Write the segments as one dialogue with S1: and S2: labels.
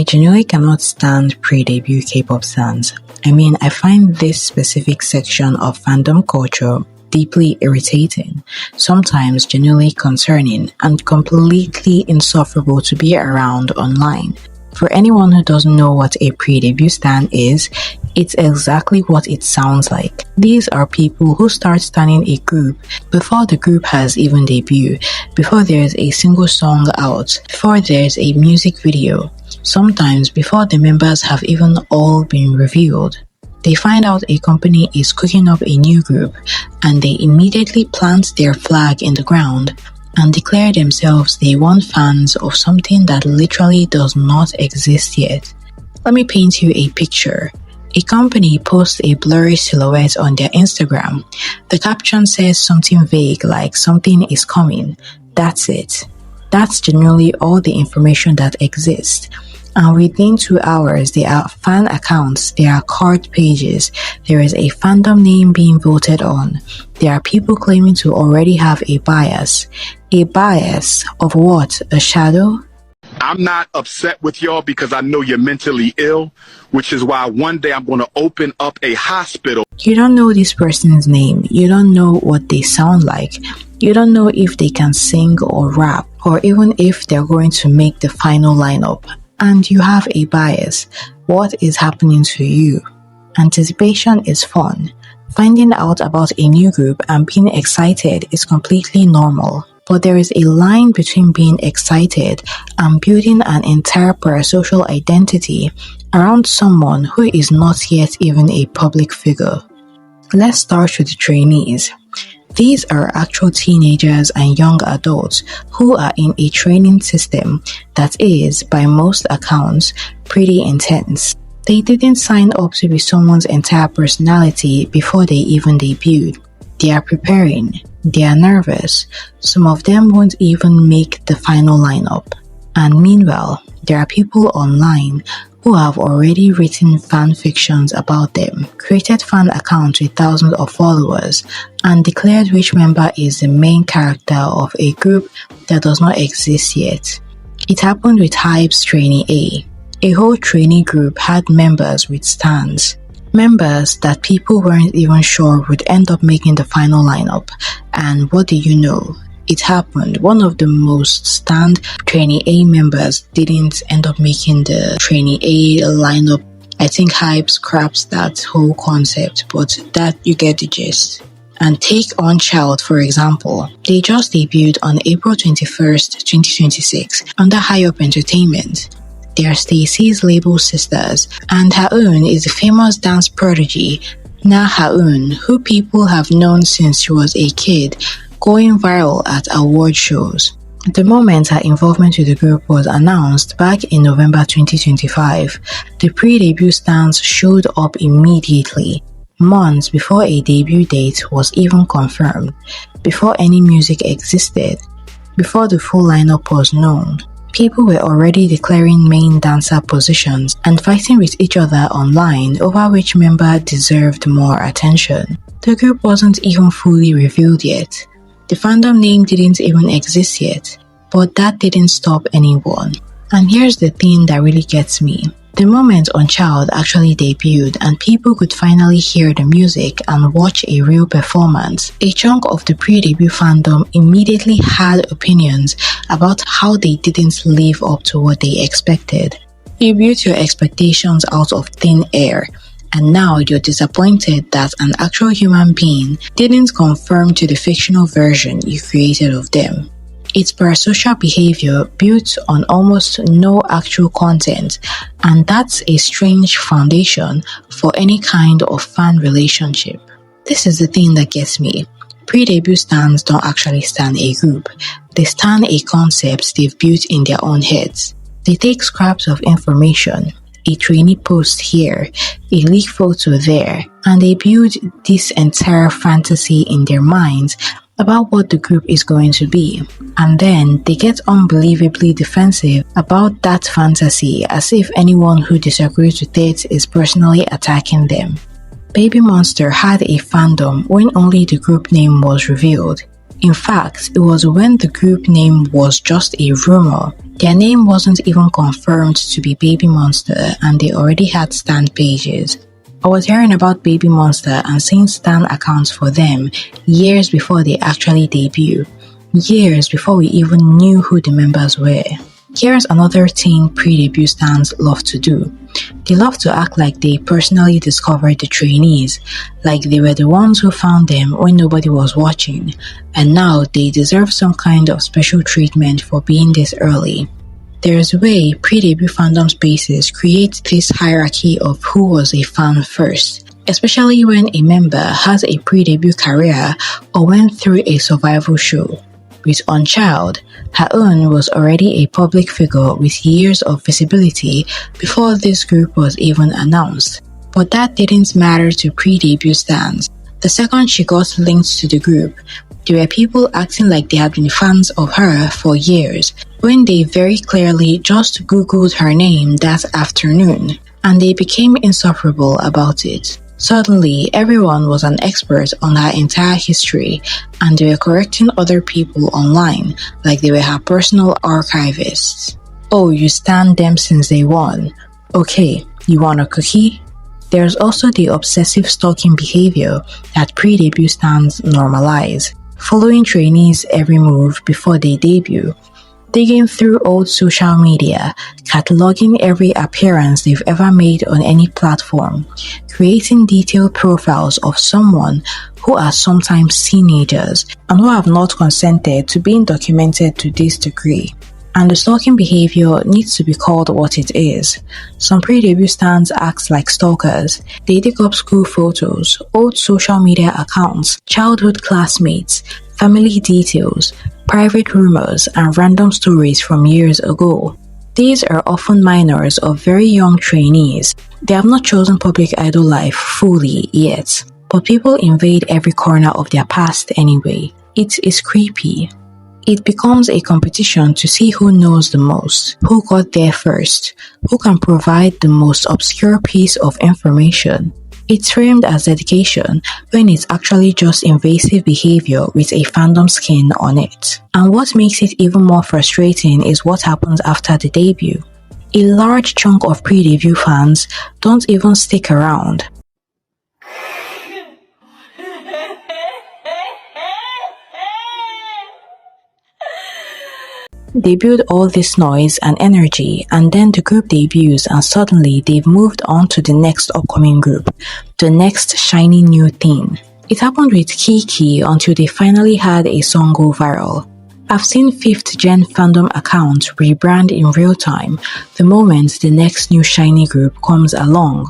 S1: genuinely cannot stand pre-debut K-pop stans. I mean, I find this specific section of fandom culture deeply irritating, sometimes genuinely concerning, and completely insufferable to be around online. For anyone who doesn't know what a pre-debut stan is, it's exactly what it sounds like. These are people who start standing a group before the group has even debuted, before there's a single song out, before there's a music video, sometimes before the members have even all been revealed. They find out a company is cooking up a new group, and they immediately plant their flag in the ground and declare themselves they want fans of something that literally does not exist yet. Let me paint you a picture. A company posts a blurry silhouette on their Instagram. The caption says something vague like something is coming. That's it. That's generally all the information that exists. And within 2 hours, there are fan accounts, there are card pages, there is a fandom name being voted on. There are people claiming to already have a bias. A bias of what? A shadow?
S2: I'm not upset with y'all because I know you're mentally ill, which is why one day I'm going to open up a hospital.
S1: You don't know this person's name. You don't know what they sound like. You don't know if they can sing or rap, or even if they're going to make the final lineup. And you have a bias. What is happening to you? Anticipation is fun. Finding out about a new group and being excited is completely normal. But there is a line between being excited and building an entire parasocial identity around someone who is not yet even a public figure. Let's start with the trainees. These are actual teenagers and young adults who are in a training system that is, by most accounts, pretty intense. They didn't sign up to be someone's entire personality before they even debuted. They are preparing. They are nervous. Some of them won't even make the final lineup. And meanwhile, there are people online who have already written fan fictions about them, created fan accounts with thousands of followers, and declared which member is the main character of a group that does not exist yet. It happened with Hype's Trainee A. A whole trainee group had members with stans. Members that people weren't even sure would end up making the final lineup. And what do you know? It happened. One of the most stand Trainee A members didn't end up making the Trainee A lineup. I think Hype scraps that whole concept, but that you get the gist. And take On Child, for example. They just debuted on April 21st, 2026 under High Up Entertainment. They are Stacey's label sisters, and Haeun is a famous dance prodigy, Na Haeun, who people have known since she was a kid, going viral at award shows. The moment her involvement with the group was announced back in November 2025, the pre-debut stans showed up immediately, months before a debut date was even confirmed, before any music existed, before the full lineup was known. People were already declaring main dancer positions and fighting with each other online over which member deserved more attention. The group wasn't even fully revealed yet. The fandom name didn't even exist yet, but that didn't stop anyone. And here's the thing that really gets me. The moment On Child actually debuted and people could finally hear the music and watch a real performance, a chunk of the pre-debut fandom immediately had opinions about how they didn't live up to what they expected. You built your expectations out of thin air, and now you're disappointed that an actual human being didn't conform to the fictional version you created of them. It's parasocial behavior built on almost no actual content, and that's a strange foundation for any kind of fan relationship. This is the thing that gets me. Pre-debut stans don't actually stan a group. They stan a concept they've built in their own heads. They take scraps of information, a trainee post here, a leaked photo there, and they build this entire fantasy in their minds about what the group is going to be, and then they get unbelievably defensive about that fantasy as if anyone who disagrees with it is personally attacking them. Baby Monster had a fandom when only the group name was revealed. In fact, it was when the group name was just a rumor. Their name wasn't even confirmed to be Baby Monster, and they already had stan pages. I was hearing about Baby Monster and seeing stan accounts for them years before they actually debuted. Years before we even knew who the members were. Here's another thing pre-debut stans love to do. They love to act like they personally discovered the trainees, like they were the ones who found them when nobody was watching, and now they deserve some kind of special treatment for being this early. There's a way pre-debut fandom spaces create this hierarchy of who was a fan first, especially when a member has a pre-debut career or went through a survival show. With Unchild, Ha-eun was already a public figure with years of visibility before this group was even announced. But that didn't matter to pre-debut stans. The second she got linked to the group, there were people acting like they had been fans of her for years, when they very clearly just googled her name that afternoon, and they became insufferable about it. Suddenly, everyone was an expert on her entire history, and they were correcting other people online like they were her personal archivists. Oh, you stan them since day one. Okay, you want a cookie? There's also the obsessive stalking behavior that pre-debut stans normalize, following trainees' every move before they debut, digging through old social media, cataloging every appearance they've ever made on any platform, creating detailed profiles of someone who are sometimes teenagers and who have not consented to being documented to this degree. And the stalking behavior needs to be called what it is. Some pre-debut stans act like stalkers. They dig up school photos, old social media accounts, childhood classmates, family details, private rumors, and random stories from years ago. These are often minors or very young trainees. They have not chosen public idol life fully yet, but people invade every corner of their past anyway. It is creepy. It becomes a competition to see who knows the most, who got there first, who can provide the most obscure piece of information. It's framed as dedication when it's actually just invasive behavior with a fandom skin on it. And what makes it even more frustrating is what happens after the debut. A large chunk of pre-debut fans don't even stick around. They build all this noise and energy, and then the group debuts and suddenly they've moved on to the next upcoming group, the next shiny new thing. It happened with Kiki until they finally had a song go viral. I've seen 5th gen fandom accounts rebrand in real time the moment the next new shiny group comes along.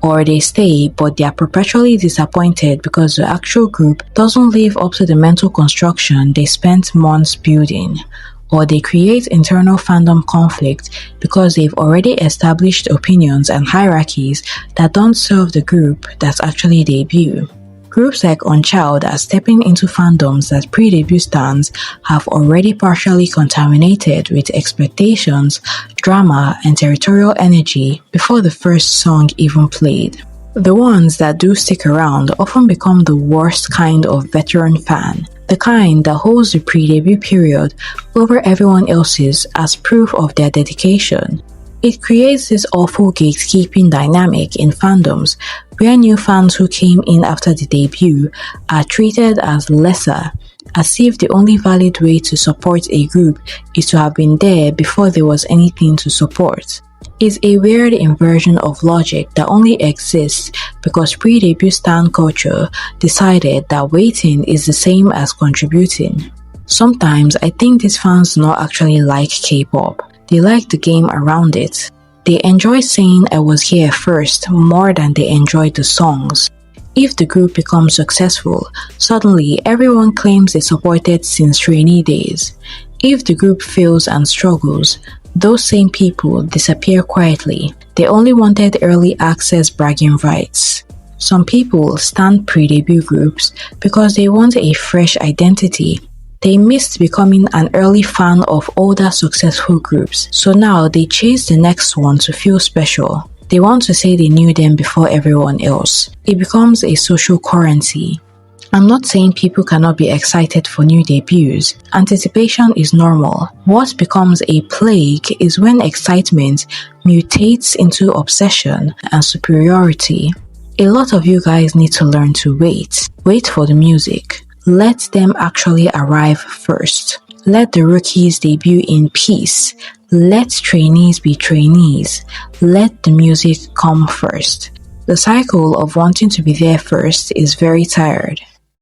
S1: Or they stay, but they are perpetually disappointed because the actual group doesn't live up to the mental construction they spent months building. Or they create internal fandom conflict because they've already established opinions and hierarchies that don't serve the group that's actually debut. Groups like Unchild are stepping into fandoms that pre-debut stans have already partially contaminated with expectations, drama, and territorial energy before the first song even played. The ones that do stick around often become the worst kind of veteran fan, the kind that holds the pre-debut period over everyone else's as proof of their dedication. It creates this awful gatekeeping dynamic in fandoms where new fans who came in after the debut are treated as lesser, as if the only valid way to support a group is to have been there before there was anything to support. It's a weird inversion of logic that only exists because pre-debut stan culture decided that waiting is the same as contributing. Sometimes I think these fans do not actually like K-pop. They like the game around it. They enjoy saying I was here first more than they enjoy the songs. If the group becomes successful, suddenly everyone claims they supported since trainee days. If the group fails and struggles, those same people disappear quietly. They only wanted early access bragging rights. Some people stan pre-debut groups because they want a fresh identity. They missed becoming an early fan of older successful groups, so now they chase the next one to feel special. They want to say they knew them before everyone else. It becomes a social currency. I'm not saying people cannot be excited for new debuts. Anticipation is normal. What becomes a plague is when excitement mutates into obsession and superiority. A lot of you guys need to learn to wait. Wait for the music. Let them actually arrive first. Let the rookies debut in peace. Let trainees be trainees. Let the music come first. The cycle of wanting to be there first is very tired.